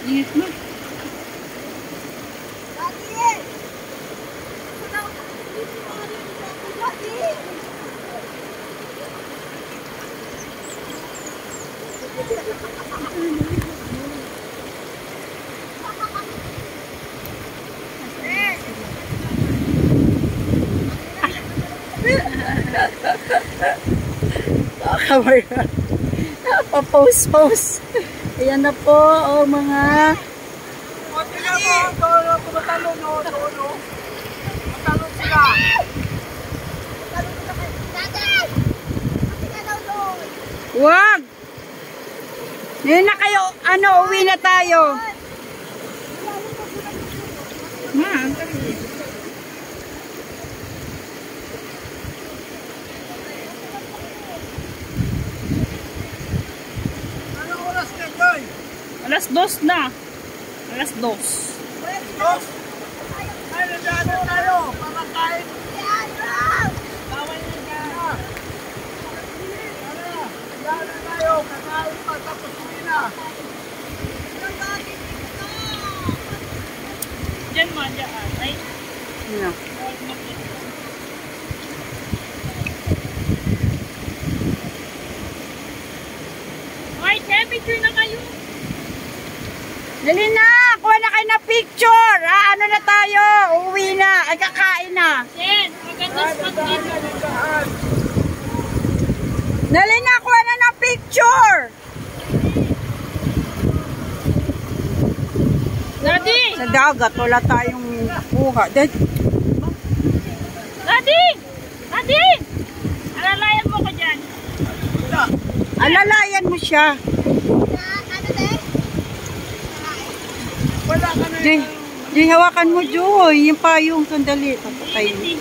Ingat mo. Kamay na. Pa-post. Ayan na po, oh, mga... Tumatalo sila. Wag! Ngayon na kayo, uwi na tayo. Anong oras ka, Joy? Alas 2 na. Alas 2. Ay, nandiyan na tayo. Para kain. Bawal na dyan. Nandiyan na tayo. Kakain pa. Tapos hindi na. Diyan mo, diyan. Ay. Yeah. Ay, picture na kayo. Dali na! Kuha na kayo na picture! Ano na tayo? Uuwi na! Ay, kakain na! Jen, maganda spot dito. Dali na! Kuha na ng picture! Daddy! Sa dagat, wala tayong kuha. Daddy! Daddy! Alalayan mo ko dyan. Alalayan mo siya. Wala ka na. Di hawakan mo, Joy. Yung payong sandali. Papatay mo.